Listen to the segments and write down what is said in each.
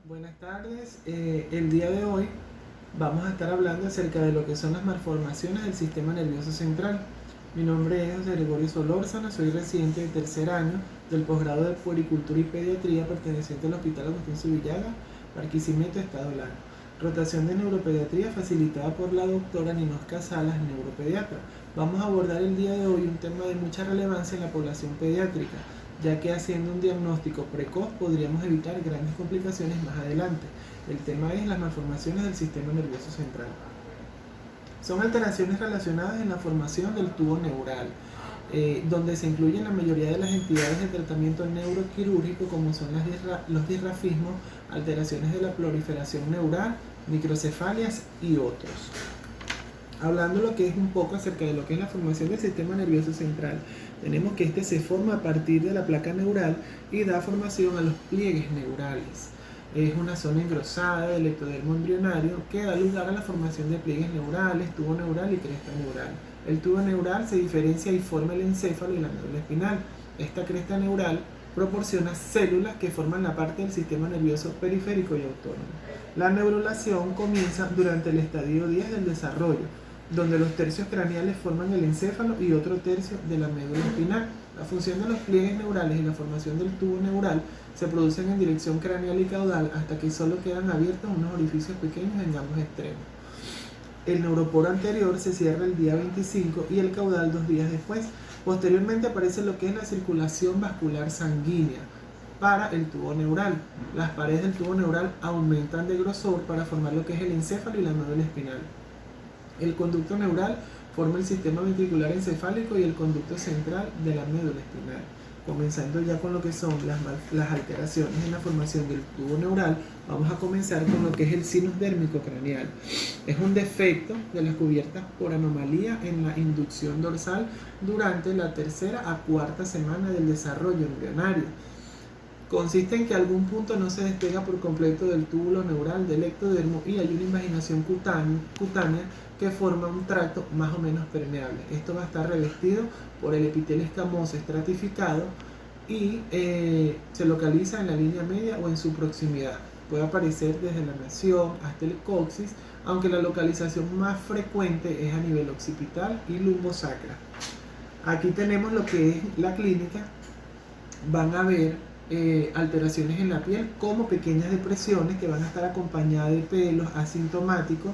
Buenas tardes. El día de hoy vamos a estar hablando acerca de lo que son las malformaciones del sistema nervioso central. Mi nombre es José Gregorio Solórzano, soy residente de tercer año del posgrado de Puericultura y Pediatría perteneciente al Hospital Agustín Zubillaga, Barquisimeto, Estado Lara. Rotación de neuropediatría facilitada por la doctora Ninosca Salas, neuropediatra. Vamos a abordar el día de hoy un tema de mucha relevancia en la población pediátrica, ya que haciendo un diagnóstico precoz podríamos evitar grandes complicaciones más adelante. El tema es las malformaciones del sistema nervioso central. Son alteraciones relacionadas en la formación del tubo neural, donde se incluyen la mayoría de las entidades de tratamiento neuroquirúrgico como son los disrafismos, alteraciones de la proliferación neural, microcefalias y otros. Hablando lo que es un poco acerca de lo que es la formación del sistema nervioso central, tenemos que este se forma a partir de la placa neural y da formación a los pliegues neurales. Es una zona engrosada del ectodermo embrionario que da lugar a la formación de pliegues neurales, tubo neural y cresta neural. El tubo neural se diferencia y forma el encéfalo y la médula espinal. Esta cresta neural proporciona células que forman la parte del sistema nervioso periférico y autónomo. La neurulación comienza durante el estadio 10 del desarrollo, donde los tercios craneales forman el encéfalo y otro tercio de la médula espinal. La función de los pliegues neurales y la formación del tubo neural se producen en dirección craneal y caudal hasta que solo quedan abiertos unos orificios pequeños en ambos extremos. El neuroporo anterior se cierra el día 25 y el caudal 2 días después. Posteriormente aparece lo que es la circulación vascular sanguínea para el tubo neural. Las paredes del tubo neural aumentan de grosor para formar lo que es el encéfalo y la médula espinal. El conducto neural forma el sistema ventricular encefálico y el conducto central de la médula espinal. Comenzando ya con lo que son las alteraciones en la formación del tubo neural, vamos a comenzar con lo que es el sinus dérmico craneal. Es un defecto de las cubiertas por anomalía en la inducción dorsal durante la tercera a cuarta semana del desarrollo embrionario. Consiste en que algún punto no se despega por completo del túbulo neural del ectodermo y hay una invaginación cutánea que forma un tracto más o menos permeable. Esto va a estar revestido por el epitelio escamoso estratificado y se localiza en la línea media o en su proximidad. Puede aparecer desde la nación hasta el coxis, aunque la localización más frecuente es a nivel occipital y lumbosacra. Aquí tenemos lo que es la clínica. Van a ver alteraciones en la piel como pequeñas depresiones que van a estar acompañadas de pelos asintomáticos.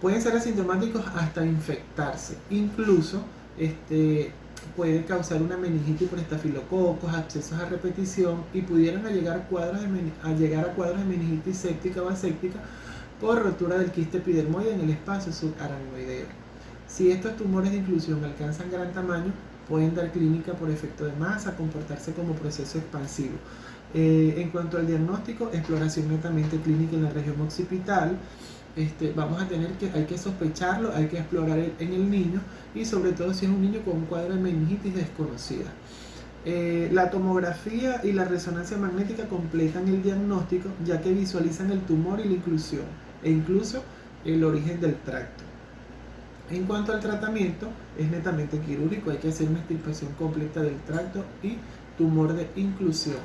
Pueden ser asintomáticos hasta infectarse. Incluso puede causar una meningitis por estafilococos, abscesos a repetición y pudieran llegar a cuadros de meningitis séptica o aséptica por rotura del quiste epidermoide en el espacio subaracnoideo. Si estos tumores de inclusión alcanzan gran tamaño, pueden dar clínica por efecto de masa, comportarse como proceso expansivo. En cuanto al diagnóstico, exploración netamente clínica en la región occipital. Hay que sospecharlo, hay que explorar en el niño y sobre todo si es un niño con un cuadro de meningitis desconocida. La tomografía y la resonancia magnética completan el diagnóstico ya que visualizan el tumor y la inclusión e incluso el origen del tracto. En cuanto al tratamiento, es netamente quirúrgico, hay que hacer una extirpación completa del tracto y tumor de inclusión.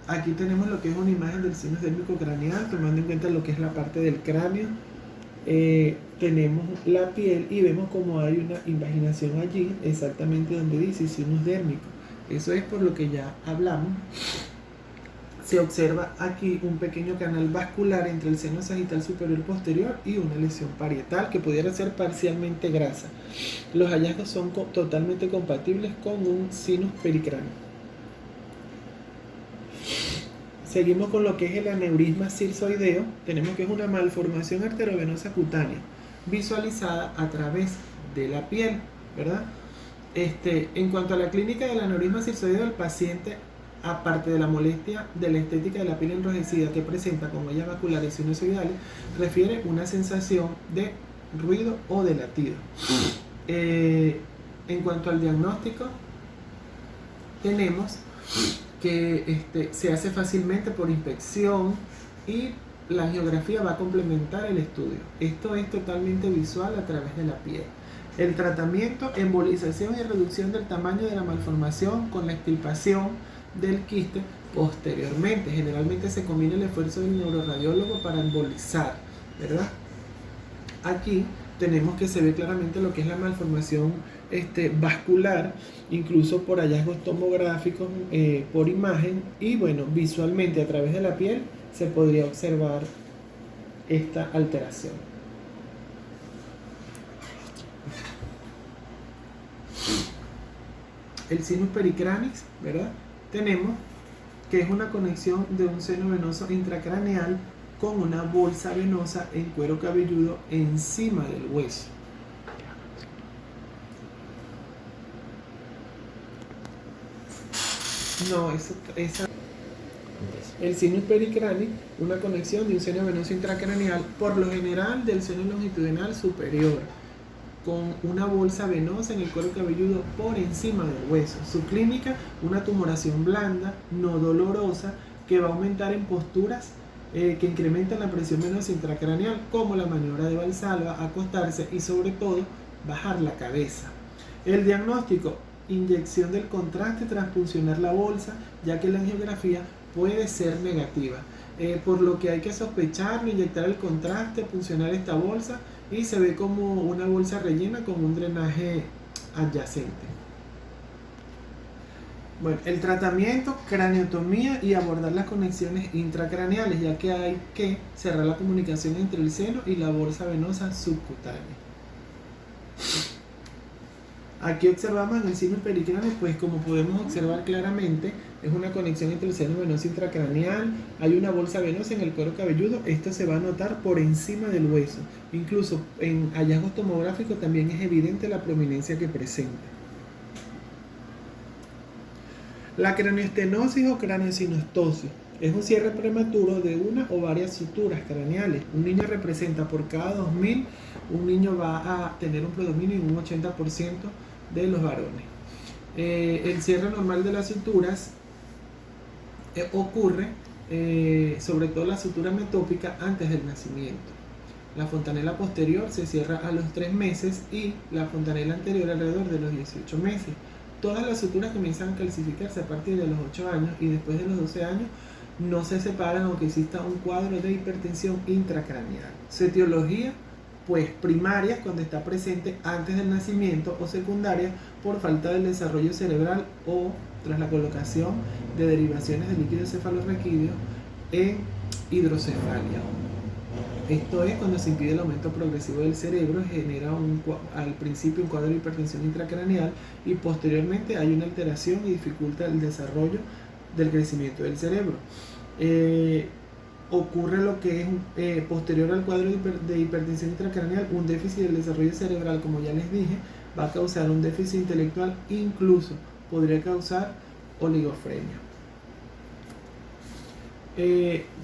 Aquí tenemos lo que es una imagen del sinus dérmico craneal, tomando en cuenta lo que es la parte del cráneo. Tenemos la piel y vemos como hay una invaginación allí, exactamente donde dice sinus dérmico. Eso es por lo que ya hablamos. Se observa aquí un pequeño canal vascular entre el seno sagital superior posterior y una lesión parietal que pudiera ser parcialmente grasa. Los hallazgos son totalmente compatibles con un sinus pericráneo. Seguimos con lo que es el aneurisma circoideo. Tenemos que es una malformación arteriovenosa cutánea visualizada a través de la piel, ¿verdad? En cuanto a la clínica del aneurisma circoideo, el paciente, aparte de la molestia de la estética de la piel enrojecida que presenta con huellas vasculares sinusoidales, refiere una sensación de ruido o de latido. En cuanto al diagnóstico, tenemos que se hace fácilmente por inspección y la angiografía va a complementar el estudio. Esto es totalmente visual a través de la piel. El tratamiento, embolización y reducción del tamaño de la malformación con la extirpación del quiste posteriormente. Generalmente se combina el esfuerzo del neuroradiólogo para embolizar, ¿verdad? Aquí tenemos que se ve claramente lo que es la malformación vascular, incluso por hallazgos tomográficos, por imagen, y bueno, visualmente a través de la piel se podría observar esta alteración. El sinus pericranis, ¿verdad? Tenemos que es una conexión de un seno venoso intracraneal con una bolsa venosa en cuero cabelludo encima del hueso. No, el sinus pericranis, una conexión de un seno venoso intracraneal, por lo general del seno longitudinal superior, con una bolsa venosa en el cuero cabelludo por encima del hueso. Su clínica, una tumoración blanda, no dolorosa, que va a aumentar en posturas que incrementan la presión venosa intracraneal, como la maniobra de Valsalva, acostarse y sobre todo bajar la cabeza. El diagnóstico, inyección del contraste tras puncionar la bolsa, ya que la angiografía puede ser negativa. Por lo que hay que sospechar, inyectar el contraste, puncionar esta bolsa, y se ve como una bolsa rellena con un drenaje adyacente. Bueno, el tratamiento, craniotomía y abordar las conexiones intracraneales, ya que hay que cerrar la comunicación entre el seno y la bolsa venosa subcutánea. Aquí observamos en el sinus pericranis, pues como podemos observar claramente, es una conexión entre el seno venoso intracraneal, hay una bolsa venosa en el cuero cabelludo, esto se va a notar por encima del hueso. Incluso en hallazgos tomográficos también es evidente la prominencia que presenta. La cranioestenosis o craniosinostosis es un cierre prematuro de una o varias suturas craneales. Un niño representa por cada 2000, un niño va a tener un predominio en un 80% de los varones. El cierre normal de las suturas ocurre sobre todo la sutura metópica antes del nacimiento. La fontanela posterior se cierra a los 3 meses y la fontanela anterior alrededor de los 18 meses. Todas las suturas comienzan a calcificarse a partir de los 8 años y después de los 12 años no se separan aunque exista un cuadro de hipertensión intracraneal. Su etiología, pues primaria cuando está presente antes del nacimiento, o secundaria por falta del desarrollo cerebral o tras la colocación de derivaciones de líquido cefalorraquídeo en hidrocefalia. Esto es cuando se impide el aumento progresivo del cerebro, genera al principio un cuadro de hipertensión intracraneal y posteriormente hay una alteración y dificulta el desarrollo del crecimiento del cerebro. Ocurre lo que es posterior al cuadro de hipertensión intracraneal, un déficit del desarrollo cerebral, como ya les dije, va a causar un déficit intelectual, incluso podría causar oligofrenia.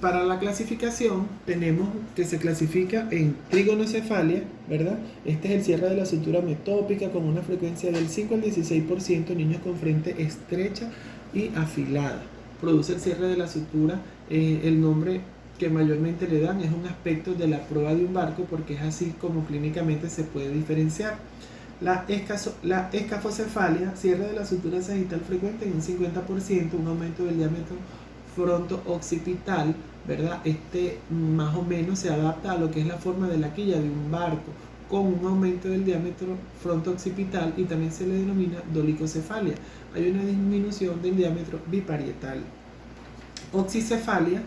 Para la clasificación tenemos que se clasifica en trigonocefalia, ¿verdad? Este es el cierre de la sutura metópica con una frecuencia del 5 al 16%, niños con frente estrecha y afilada. Produce el cierre de la sutura, el nombre que mayormente le dan es un aspecto de la proa de un barco, porque es así como clínicamente se puede diferenciar. La escafocefalia, cierre de la sutura sagital frecuente en un 50%, un aumento del diámetro fronto-occipital, ¿verdad? Más o menos se adapta a lo que es la forma de la quilla de un barco, con un aumento del diámetro fronto-occipital, y también se le denomina dolicocefalia. Hay una disminución del diámetro biparietal. Oxicefalia,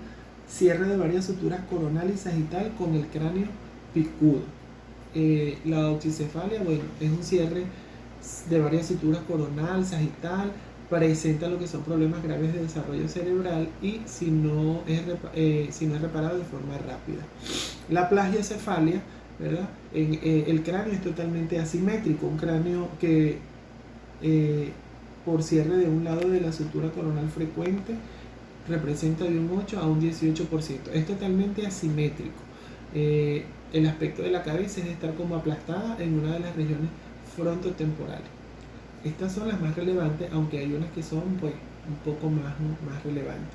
cierre de varias suturas coronal y sagital con el cráneo picudo. La oxicefalia, bueno, es un cierre de varias suturas coronal, sagital, presenta lo que son problemas graves de desarrollo cerebral y si no es reparado de forma rápida. La plagiocefalia, ¿verdad? El cráneo es totalmente asimétrico, un cráneo que por cierre de un lado de la sutura coronal frecuente representa de un 8 a un 18%. Es totalmente asimétrico. El aspecto de la cabeza es de estar como aplastada en una de las regiones frontotemporales. Estas son las más relevantes, aunque hay unas que son pues un poco más relevantes.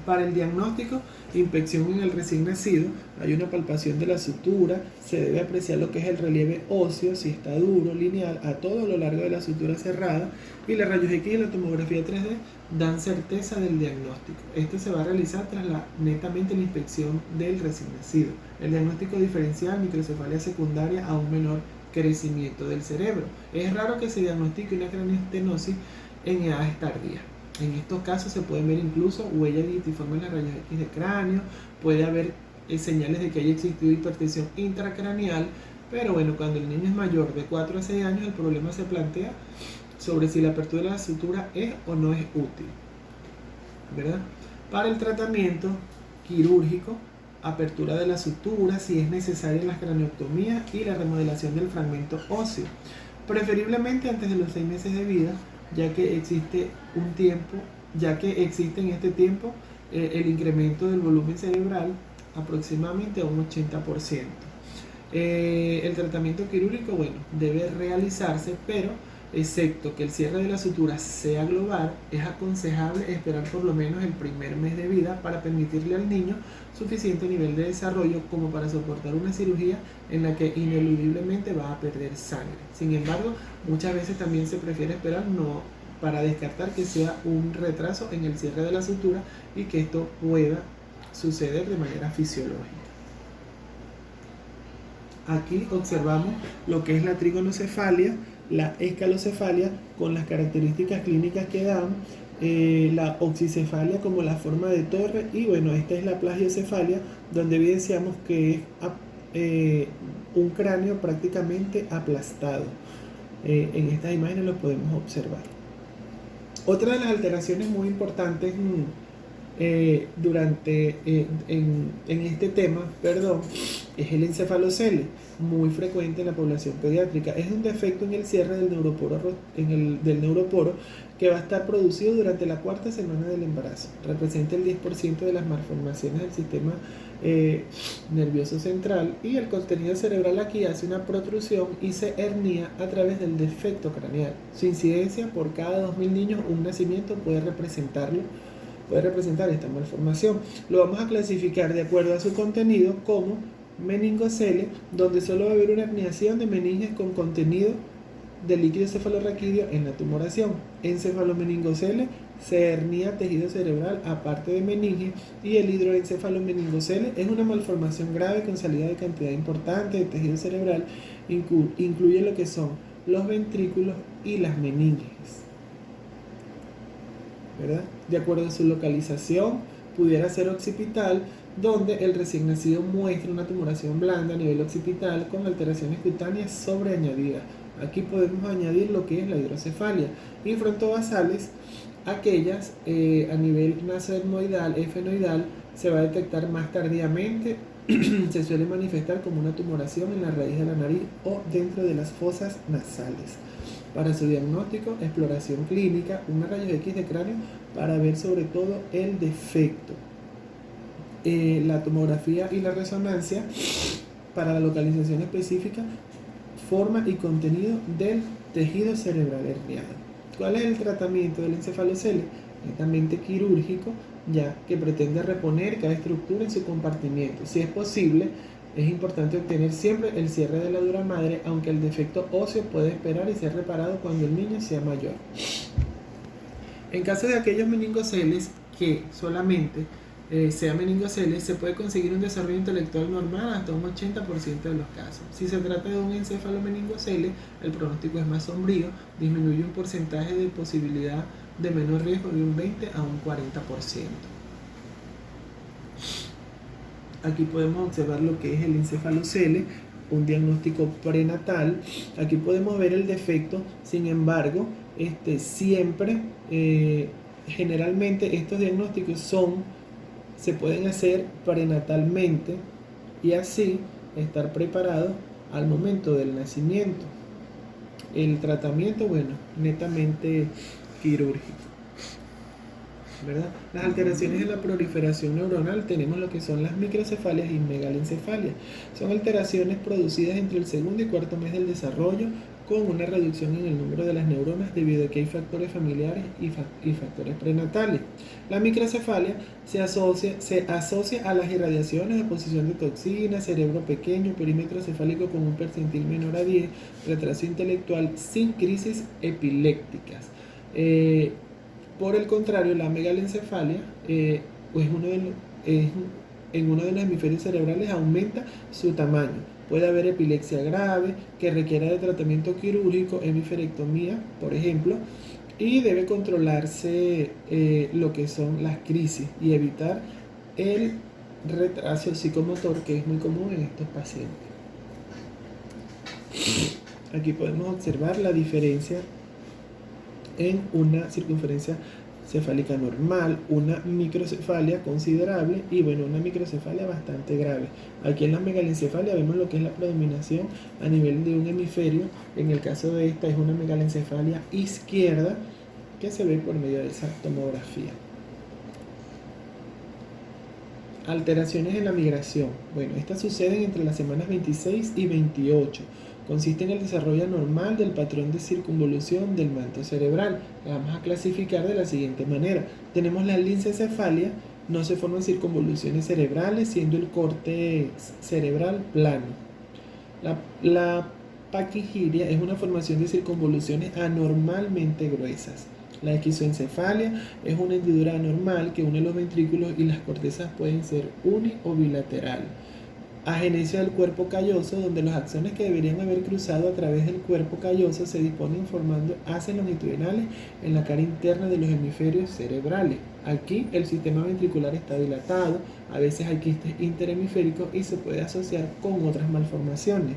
Para el diagnóstico, inspección en el recién nacido, hay una palpación de la sutura, se debe apreciar lo que es el relieve óseo, si está duro, lineal, a todo lo largo de la sutura cerrada, y la rayos X y la tomografía 3D dan certeza del diagnóstico. Esto se va a realizar tras netamente la inspección del recién nacido. El diagnóstico diferencial, microcefalia secundaria a un menor crecimiento del cerebro. Es raro que se diagnostique una craneostenosis en edades tardías. En estos casos se pueden ver incluso huellas digitiformes en las rayos X de cráneo, puede haber señales de que haya existido hipertensión intracraneal, pero bueno, cuando el niño es mayor de 4 a 6 años, el problema se plantea sobre si la apertura de la sutura es o no es útil, ¿verdad? Para el tratamiento quirúrgico, apertura de la sutura, si es necesaria la craneotomía y la remodelación del fragmento óseo, preferiblemente antes de los 6 meses de vida, ya que existe en este tiempo el incremento del volumen cerebral aproximadamente a un 80%. El tratamiento quirúrgico, bueno, debe realizarse, pero excepto que el cierre de la sutura sea global, es aconsejable esperar por lo menos el primer mes de vida para permitirle al niño suficiente nivel de desarrollo como para soportar una cirugía en la que ineludiblemente va a perder sangre. Sin embargo, muchas veces también se prefiere esperar para descartar que sea un retraso en el cierre de la sutura y que esto pueda suceder de manera fisiológica. Aquí observamos lo que es la trigonocefalia, la escalocefalia con las características clínicas que dan, la oxicefalia como la forma de torre, y bueno, esta es la plagiocefalia, donde evidenciamos que es un cráneo prácticamente aplastado. En estas imágenes lo podemos observar. Otra de las alteraciones muy importantes en este tema, es el encefalocele, muy frecuente en la población pediátrica. Es un defecto en el cierre del neuroporo que va a estar producido durante la 4ª semana del embarazo. Representa el 10% de las malformaciones del sistema nervioso central, y el contenido cerebral aquí hace una protrusión y se hernía a través del defecto craneal. Su incidencia por cada 2000 niños, un nacimiento puede representar esta malformación. Lo vamos a clasificar de acuerdo a su contenido como meningocele, donde solo va a haber una herniación de meninges con contenido de líquido cefalorraquídeo en la tumoración. Encefalomeningocele, se hernía tejido cerebral aparte de meninge, y el hidroencefalomeningocele es una malformación grave con salida de cantidad importante de tejido cerebral, incluye lo que son los ventrículos y las meninges, ¿verdad? De acuerdo a su localización, pudiera ser occipital, donde el recién nacido muestra una tumoración blanda a nivel occipital con alteraciones cutáneas sobreañadidas. Aquí podemos añadir lo que es la hidrocefalia. Y frontobasales, aquellas a nivel nasoetmoidal, efenoidal, se va a detectar más tardíamente. Se suele manifestar como una tumoración en la raíz de la nariz o dentro de las fosas nasales. Para su diagnóstico, exploración clínica, una rayos X de cráneo para ver sobre todo el defecto. La tomografía y la resonancia para la localización específica, forma y contenido del tejido cerebral herniado. ¿Cuál es el tratamiento del encefalocele? Netamente quirúrgico, ya que pretende reponer cada estructura en su compartimiento. Si es posible, es importante obtener siempre el cierre de la dura madre, aunque el defecto óseo puede esperar y ser reparado cuando el niño sea mayor. En caso de aquellos meningoceles que solamente sea meningocele, se puede conseguir un desarrollo intelectual normal hasta un 80% de los casos. Si se trata de un encefalomeningocele, el pronóstico es más sombrío, disminuye un porcentaje de posibilidad de menor riesgo de un 20 a un 40%. Aquí podemos observar lo que es el encefalocele, un diagnóstico prenatal. Aquí podemos ver el defecto, sin embargo, generalmente estos diagnósticos se pueden hacer prenatalmente y así estar preparados al momento del nacimiento. El tratamiento, netamente quirúrgico, ¿verdad? Las alteraciones en la proliferación neuronal, tenemos lo que son las microcefalias y megalencefalias. Son alteraciones producidas entre el segundo y cuarto mes del desarrollo, con una reducción en el número de las neuronas debido a que hay factores familiares y factores prenatales. La microcefalia se asocia a las irradiaciones, exposición de toxinas, cerebro pequeño, perímetro cefálico con un percentil menor a 10, retraso intelectual sin crisis epilépticas. Por el contrario, la megalencefalia pues en uno de los hemisferios cerebrales aumenta su tamaño. Puede haber epilepsia grave que requiera de tratamiento quirúrgico, hemisferectomía, por ejemplo, y debe controlarse lo que son las crisis y evitar el retraso psicomotor, que es muy común en estos pacientes. Aquí podemos observar la diferencia en una circunferencia cefálica normal, una microcefalia considerable y bueno, una microcefalia bastante grave. Aquí en la megalencefalia vemos lo que es la predominación a nivel de un hemisferio. En el caso de esta es una megalencefalia izquierda que se ve por medio de esa tomografía. Alteraciones en la migración. Bueno, estas suceden entre las semanas 26 y 28. Consiste en el desarrollo anormal del patrón de circunvolución del manto cerebral. La vamos a clasificar de la siguiente manera. Tenemos la lincecefalia, no se forman circunvoluciones cerebrales, siendo el córtex cerebral plano. La paquigiria es una formación de circunvoluciones anormalmente gruesas. La esquizoencefalia es una hendidura anormal que une los ventrículos y las cortezas pueden ser uni o bilateral. Agenesia del cuerpo calloso, donde los axones que deberían haber cruzado a través del cuerpo calloso se disponen formando haces longitudinales en la cara interna de los hemisferios cerebrales. Aquí el sistema ventricular está dilatado, a veces hay quistes interhemisféricos y se puede asociar con otras malformaciones.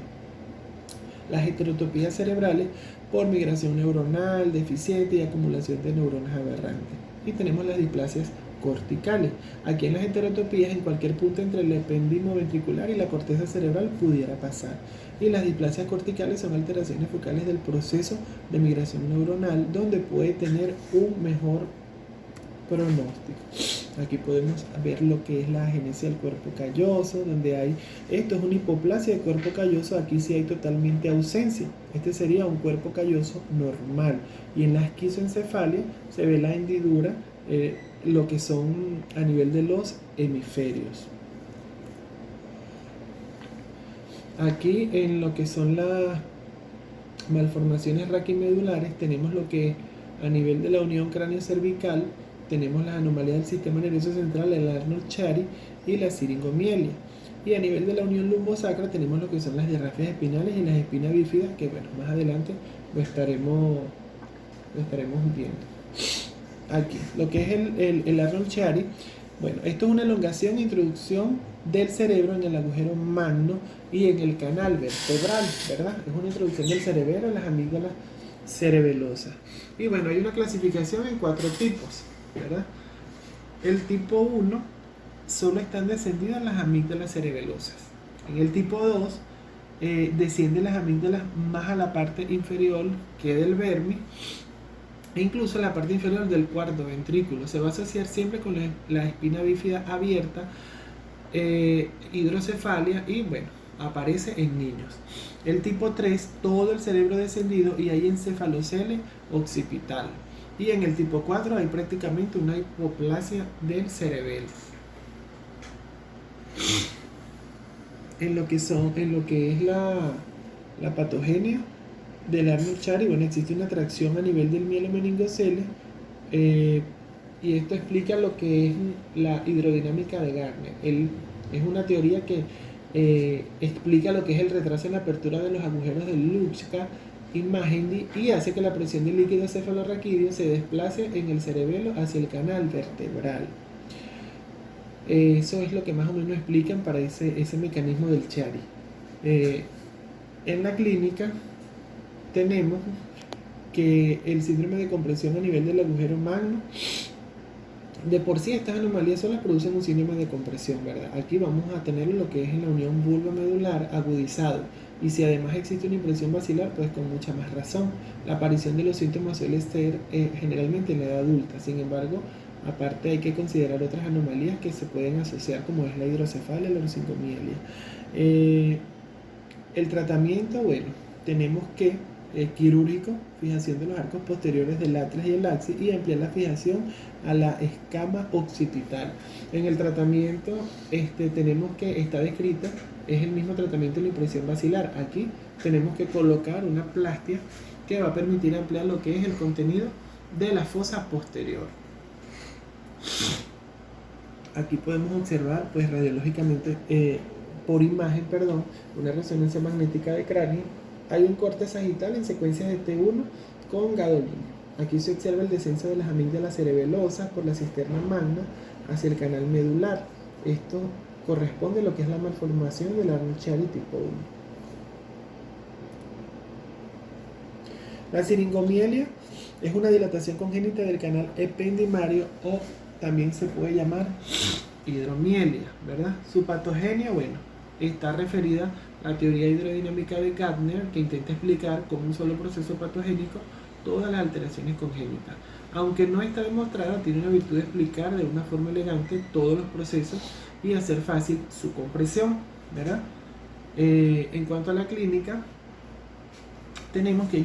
Las heterotopías cerebrales por migración neuronal deficiente y acumulación de neuronas aberrantes. Y tenemos las displasias corticales. Aquí en las heterotopías, en cualquier punto entre el epéndimo ventricular y la corteza cerebral pudiera pasar. Y las displasias corticales son alteraciones focales del proceso de migración neuronal, donde puede tener un mejor pronóstico. Aquí podemos ver lo que es la agenesia del cuerpo calloso, donde hay, esto es una hipoplasia de cuerpo calloso, aquí sí hay totalmente ausencia. Este sería un cuerpo calloso normal. Y en la esquizoencefalia se ve la hendidura, lo que son a nivel de los hemisferios. Aquí en lo que son las malformaciones raquimedulares tenemos lo que a nivel de la unión cráneo-cervical tenemos las anomalías del sistema nervioso central, el Arnold-Chiari y la siringomielia. Y a nivel de la unión lumbosacra tenemos lo que son las diarrafias espinales y las espinas bífidas, que bueno, más adelante lo estaremos viendo. Aquí, lo que es el Arnold-Chiari, bueno, esto es una elongación e introducción del cerebro en el agujero magno y en el canal vertebral, ¿verdad? Es una introducción del cerebelo en las amígdalas cerebelosas. Y bueno, hay una clasificación en 4 tipos, ¿verdad? El tipo 1 solo están descendidas las amígdalas cerebelosas. En el tipo 2 descienden las amígdalas más a la parte inferior que del vermis e incluso la parte inferior del cuarto ventrículo. Se va a asociar siempre con la espina bífida abierta, hidrocefalia y bueno, aparece en niños. El tipo 3, todo el cerebro descendido y hay encefalocele occipital. Y en el tipo 4 hay prácticamente una hipoplasia del cerebelo. En lo que es la patogenia del Arnold-Chiari, bueno, existe una atracción a nivel del mielomeningocele y esto explica lo que es la hidrodinámica de Gardner. Es una teoría que explica lo que es el retraso en la apertura de los agujeros de Lukska y Magendie y hace que la presión del líquido cefalorraquídeo se desplace en el cerebelo hacia el canal vertebral. Eso es lo que más o menos explican para ese mecanismo del Chiari. En la clínica tenemos que el síndrome de compresión a nivel del agujero magno, de por sí estas anomalías solas producen un síndrome de compresión, ¿verdad? Aquí vamos a tener lo que es en la unión vulva-medular agudizado. Y si además existe una impresión basilar, pues con mucha más razón. La aparición de los síntomas suele ser generalmente en la edad adulta. Sin embargo, aparte hay que considerar otras anomalías que se pueden asociar, como es la hidrocefalia y la osingomielias. El tratamiento, bueno, tenemos que quirúrgico, fijación de los arcos posteriores del atlas y el axis, y ampliar la fijación a la escama occipital. En el tratamiento tenemos que está descrita, es el mismo tratamiento de la impresión basilar. Aquí tenemos que colocar una plastia que va a permitir ampliar lo que es el contenido de la fosa posterior. Aquí podemos observar, pues radiológicamente, por imagen, una resonancia magnética de cráneo. Hay un corte sagital en secuencia de T1 con gadolinium. Aquí se observa el descenso de las amígdalas cerebelosas por la cisterna magna hacia el canal medular. Esto corresponde a lo que es la malformación del Arnold-Chiari tipo 1. La siringomielia es una dilatación congénita del canal ependimario, o también se puede llamar hidromielia, ¿verdad? Su patogenia, está referida a la teoría hidrodinámica de Gardner, que intenta explicar con un solo proceso patogénico todas las alteraciones congénitas. Aunque no está demostrada, tiene una virtud de explicar de una forma elegante todos los procesos y hacer fácil su comprensión, ¿verdad? En cuanto a la clínica, tenemos que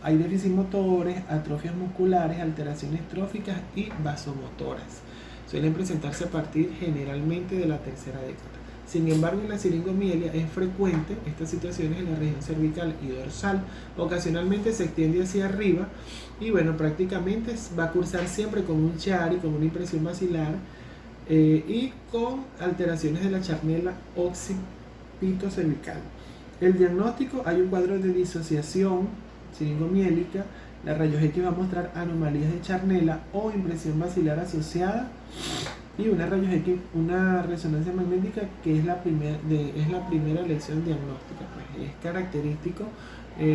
hay déficit motores, atrofias musculares, alteraciones tróficas y vasomotoras. Suelen presentarse a partir generalmente de la tercera década. Sin embargo, en la siringomielia es frecuente estas situaciones en la región cervical y dorsal. Ocasionalmente se extiende hacia arriba y prácticamente va a cursar siempre con un Chiari, con una impresión basilar y con alteraciones de la charnela occipito-cervical. El diagnóstico: hay un cuadro de disociación siringomiélica. La rayos X va a mostrar anomalías de charnela o impresión basilar asociada, y una rayos X, una resonancia magnética, que es la primera lección diagnóstica. Pues es característico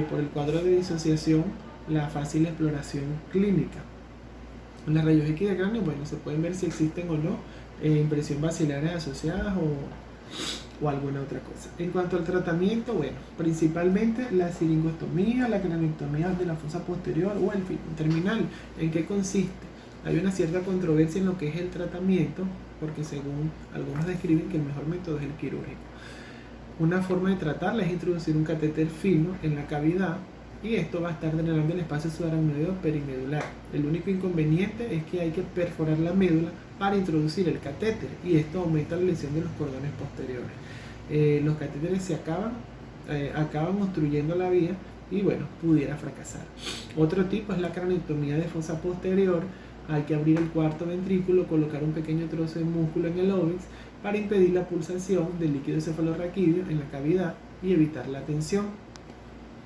por el cuadro de disociación la fácil exploración clínica. En las rayos X de cráneo, se pueden ver si existen o no impresión basilares asociadas o alguna otra cosa. En cuanto al tratamiento, principalmente la siringostomía, la craniectomía de la fosa posterior o el film terminal. ¿En qué consiste? Hay una cierta controversia en lo que es el tratamiento, porque según algunos describen que el mejor método es el quirúrgico. Una forma de tratarla es introducir un catéter fino en la cavidad, y esto va a estar drenando el espacio subaracnoideo perimedular. El único inconveniente es que hay que perforar la médula para introducir el catéter, y esto aumenta la lesión de los cordones posteriores. Los catéteres se acaban obstruyendo la vía y pudiera fracasar. Otro tipo es la craniectomía de fosa posterior. Hay que abrir el cuarto ventrículo, colocar un pequeño trozo de músculo en el óvix para impedir la pulsación del líquido cefalorraquídeo en la cavidad y evitar la tensión.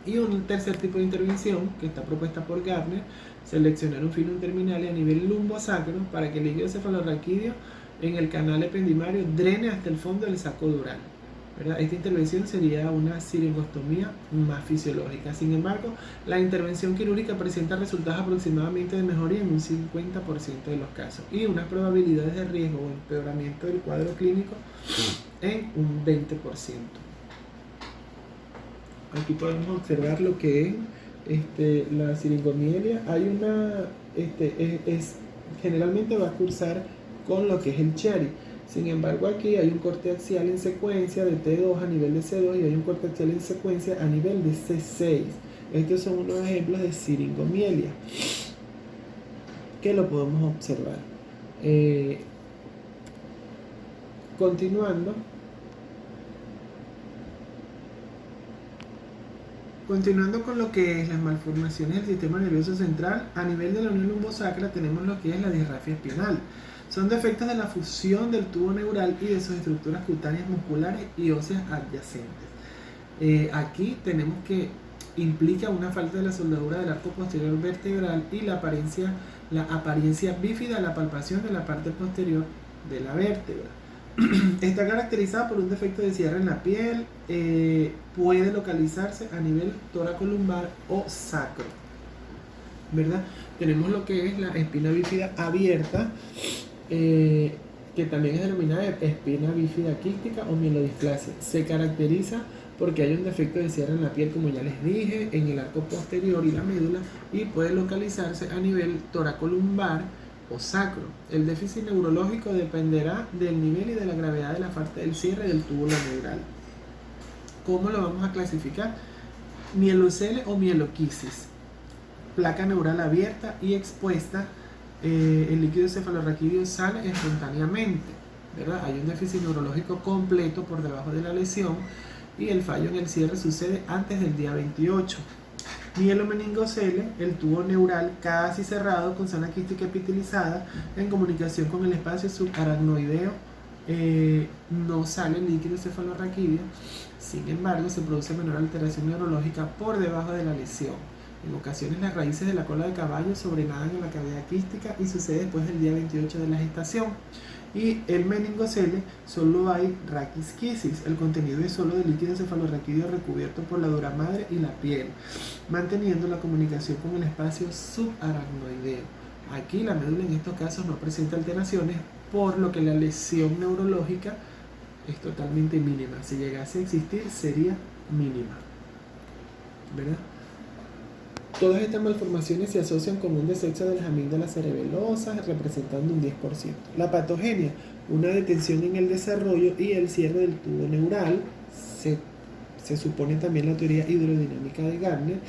Y un tercer tipo de intervención que está propuesta por Gardner: seleccionar un filum terminale a nivel lumbosacro para que el líquido cefalorraquídeo en el canal ependimario drene hasta el fondo del saco dural, ¿verdad? Esta intervención sería una siringostomía más fisiológica. Sin embargo, la intervención quirúrgica presenta resultados aproximadamente de mejoría en un 50% de los casos y unas probabilidades de riesgo o empeoramiento del cuadro clínico en un 20%. Aquí podemos observar lo que es la siringomielia. Hay generalmente va a cursar con lo que es el Chiari. Sin embargo, aquí hay un corte axial en secuencia de T2 a nivel de C2 y hay un corte axial en secuencia a nivel de C6. Estos son unos ejemplos de siringomielia que lo podemos observar. Continuando con lo que es las malformaciones del sistema nervioso central, a nivel de la unión lumbosacra tenemos lo que es la disrafia espinal. Son defectos de la fusión del tubo neural y de sus estructuras cutáneas musculares y óseas adyacentes. Aquí tenemos que implica una falta de la soldadura del arco posterior vertebral y la apariencia bífida de la palpación de la parte posterior de la vértebra. Está caracterizada por un defecto de cierre en la piel. Puede localizarse a nivel toracolumbar o sacro, ¿verdad? Tenemos lo que es la espina bífida abierta, que también es denominada espina bífida quística o mielodisplasia. Se caracteriza porque hay un defecto de cierre en la piel, como ya les dije, en el arco posterior y la médula, y puede localizarse a nivel toracolumbar o sacro. El déficit neurológico dependerá del nivel y de la gravedad de la parte del cierre del túbulo neural. ¿Cómo lo vamos a clasificar? Mielocele o mieloquisis, placa neural abierta y expuesta. El líquido cefalorraquídeo sale espontáneamente, ¿verdad? Hay un déficit neurológico completo por debajo de la lesión y el fallo en el cierre sucede antes del día 28. Mielomeningocele, el tubo neural casi cerrado con zona quística epitelizada en comunicación con el espacio subaracnoideo. No sale el líquido cefalorraquídeo, sin embargo se produce menor alteración neurológica por debajo de la lesión. En ocasiones las raíces de la cola de caballo sobrenadan en la cavidad quística y sucede después del día 28 de la gestación. Y el meningocele solo hay raquisquisis, el contenido es solo de líquido cefalorraquídeo recubierto por la dura madre y la piel, manteniendo la comunicación con el espacio subaracnoideo. Aquí la médula en estos casos no presenta alteraciones, por lo que la lesión neurológica es totalmente mínima. Si llegase a existir, sería mínima, ¿verdad? Todas estas malformaciones se asocian con un descenso de las amígdalas cerebelosas, representando un 10%. La patogenia, una detención en el desarrollo y el cierre del tubo neural. Se supone también la teoría hidrodinámica de Gardner.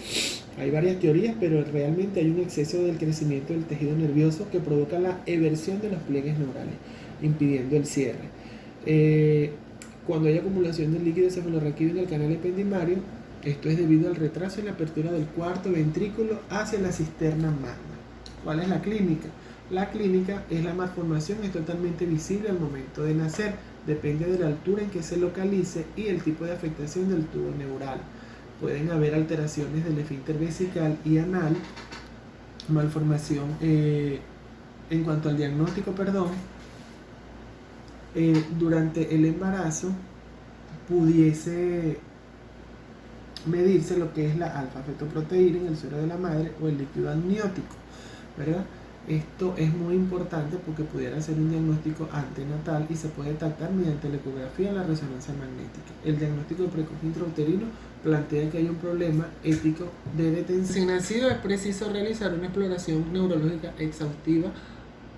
Hay varias teorías, pero realmente hay un exceso del crecimiento del tejido nervioso que provoca la eversión de los pliegues neurales, impidiendo el cierre. Cuando hay acumulación del líquido cefalorraquídeo en el canal ependimario, esto es debido al retraso en la apertura del cuarto ventrículo hacia la cisterna magna. ¿Cuál es la clínica? La clínica es la malformación, es totalmente visible al momento de nacer, depende de la altura en que se localice y el tipo de afectación del tubo neural. Pueden haber alteraciones del esfínter vesical y anal, malformación en cuanto al diagnóstico, durante el embarazo pudiese medirse lo que es la alfa-fetoproteína en el suero de la madre o el líquido amniótico, ¿verdad? Esto es muy importante porque pudiera ser un diagnóstico antenatal y se puede detectar mediante la ecografía o la resonancia magnética. El diagnóstico precoz intrauterino plantea que hay un problema ético de detención. Si nacido es preciso realizar una exploración neurológica exhaustiva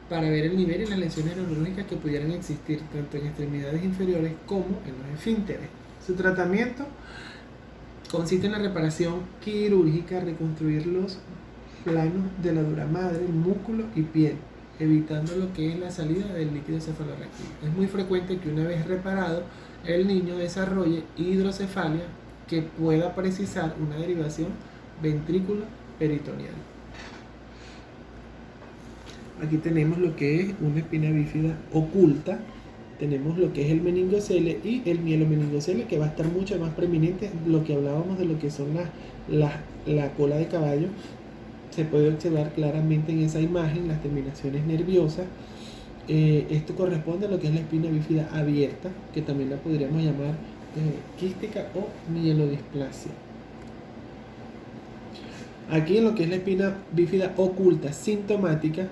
para ver el nivel y las lesiones neurológicas que pudieran existir tanto en extremidades inferiores como en los esfínteres. Su tratamiento consiste en la reparación quirúrgica, reconstruir los planos de la dura madre, músculo y piel, evitando lo que es la salida del líquido cefalorraquídeo. Es muy frecuente que una vez reparado, el niño desarrolle hidrocefalia que pueda precisar una derivación ventrículo-peritoneal. Aquí tenemos lo que es una espina bífida oculta. Tenemos lo que es el meningocele y el mielomeningocele, que va a estar mucho más preeminente. Lo que hablábamos de lo que son la cola de caballo, se puede observar claramente en esa imagen las terminaciones nerviosas. Esto corresponde a lo que es la espina bífida abierta, que también la podríamos llamar quística o mielodisplasia. Aquí en lo que es la espina bífida oculta sintomática,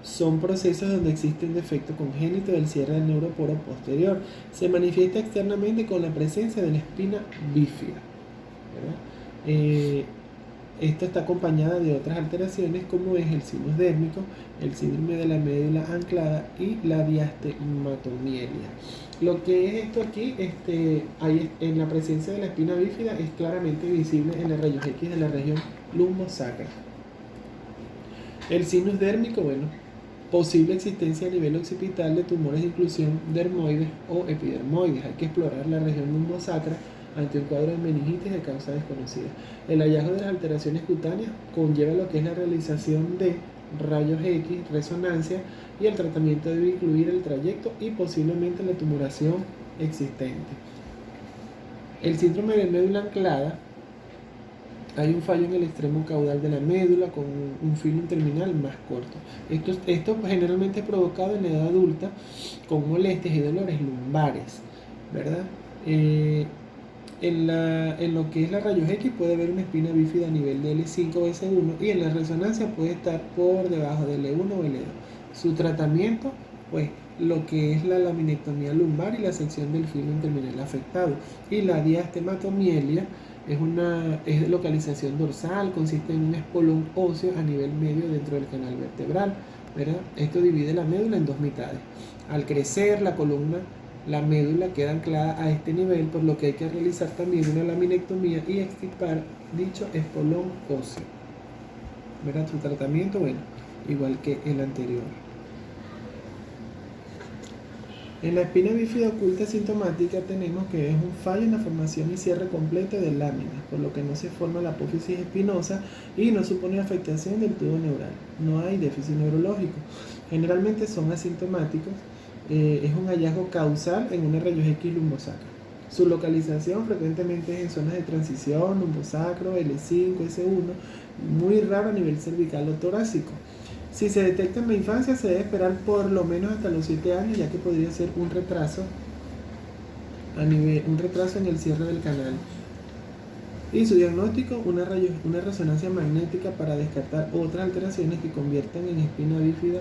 son procesos donde existe un defecto congénito del cierre del neuroporo posterior. Se manifiesta externamente con la presencia de la espina bífida, ¿verdad? Esto está acompañada de otras alteraciones como es el sinus dérmico, el síndrome de la médula anclada y la diastematomielia. Lo que es esto aquí, hay en la presencia de la espina bífida es claramente visible en los rayos X de la región lumbosacra. El sinus dérmico, bueno, posible existencia a nivel occipital de tumores de inclusión dermoides o epidermoides. Hay que explorar la región lumbosacra ante un cuadro de meningitis de causa desconocida. El hallazgo de las alteraciones cutáneas conlleva lo que es la realización de rayos X, resonancia, y el tratamiento debe incluir el trayecto y posiblemente la tumoración existente. El síndrome de médula anclada, hay un fallo en el extremo caudal de la médula con un filum terminal más corto. Esto generalmente es provocado en la edad adulta con molestias y dolores lumbares, ¿verdad? En lo que es la rayos X puede haber una espina bífida a nivel de L5 o S1 y en la resonancia puede estar por debajo de L1 o L2. Su tratamiento, pues, lo que es la laminectomía lumbar y la sección del filum terminal afectado. Y la diastematomielia es de localización dorsal, consiste en un espolón óseo a nivel medio dentro del canal vertebral, ¿verdad? Esto divide la médula en dos mitades. Al crecer la médula queda anclada a este nivel, por lo que hay que realizar también una laminectomía y extirpar dicho espolón óseo. ¿Verdad? Su tratamiento, bueno, igual que el anterior. En la espina bífida oculta sintomática tenemos que es un fallo en la formación y cierre completo de láminas, por lo que no se forma la apófisis espinosa y no supone afectación del tubo neural. No hay déficit neurológico. Generalmente son asintomáticos. Es un hallazgo causal en una rayos X lumbosacra. Su localización frecuentemente es en zonas de transición, lumbosacro, L5, S1, muy raro a nivel cervical o torácico. Si se detecta en la infancia, se debe esperar por lo menos hasta los 7 años, ya que podría ser un retraso en el cierre del canal. Y su diagnóstico, una resonancia magnética para descartar otras alteraciones que conviertan en espina bífida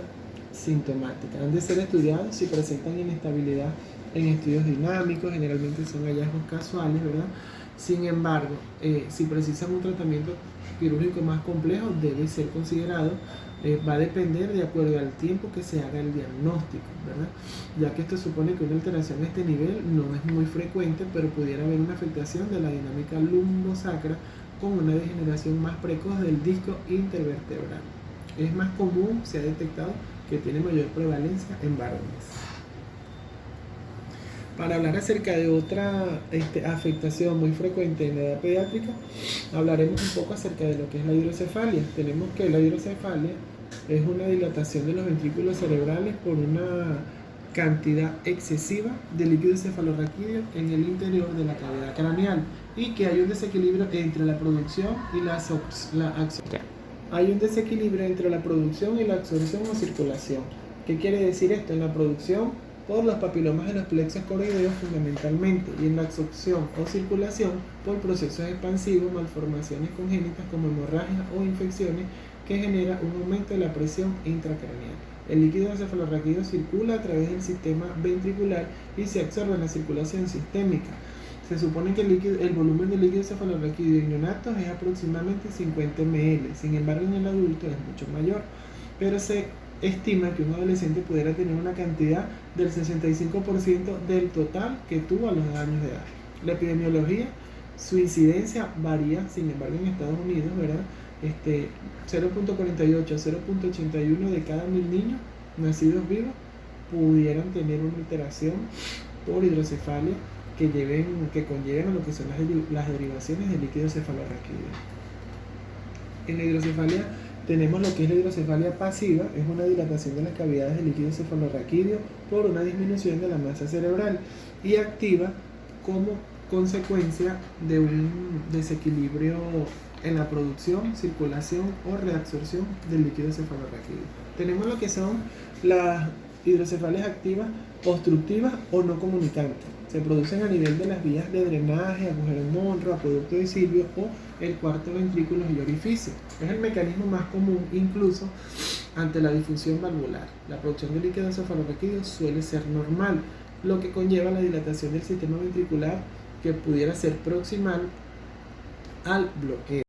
sintomática. Han de ser estudiados si presentan inestabilidad en estudios dinámicos, generalmente son hallazgos casuales, ¿verdad? Sin embargo, si precisan un tratamiento quirúrgico más complejo, debe ser considerado. Va a depender de acuerdo al tiempo que se haga el diagnóstico, ¿verdad? Ya que esto supone que una alteración a este nivel no es muy frecuente, pero pudiera haber una afectación de la dinámica lumbosacra con una degeneración más precoz del disco intervertebral. Es más común, se ha detectado que tiene mayor prevalencia en varones. Para hablar acerca de otra afectación muy frecuente en la edad pediátrica, hablaremos un poco acerca de lo que es la hidrocefalia. Tenemos que la hidrocefalia es una dilatación de los ventrículos cerebrales por una cantidad excesiva de líquido cefalorraquídeo en el interior de la cavidad craneal y que hay un desequilibrio entre la producción y la absorción. Hay un desequilibrio entre la producción y la absorción o circulación. ¿Qué quiere decir esto? En la producción, por los papilomas de los plexos coroideos fundamentalmente, y en la absorción o circulación por procesos expansivos, malformaciones congénitas como hemorragias o infecciones que genera un aumento de la presión intracraneal. El líquido cefalorraquídeo circula a través del sistema ventricular y se absorbe en la circulación sistémica. Se supone que el volumen del líquido cefalorraquídeo en neonatos es aproximadamente 50 ml, sin embargo en el adulto es mucho mayor, pero se estima que un adolescente pudiera tener una cantidad del 65% del total que tuvo a los 2 años de edad. La epidemiología, su incidencia varía, sin embargo en Estados Unidos, ¿verdad? 0.48 a 0.81 de cada 1000 niños nacidos vivos pudieran tener una alteración por hidrocefalia que conlleven a lo que son las derivaciones del líquido cefalorraquídeo. En la hidrocefalia tenemos lo que es la hidrocefalia pasiva, es una dilatación de las cavidades del líquido cefalorraquídeo por una disminución de la masa cerebral, y activa como consecuencia de un desequilibrio en la producción, circulación o reabsorción del líquido cefalorraquídeo. Tenemos lo que son las hidrocefalias activas obstructivas o no comunicantes. Se producen a nivel de las vías de drenaje, agujero Monro, acueducto de Silvio o el cuarto ventrículo y orificio. Es el mecanismo más común incluso ante la disfunción valvular. La producción de líquido cefalorraquídeo suele ser normal, lo que conlleva la dilatación del sistema ventricular que pudiera ser proximal al bloqueo.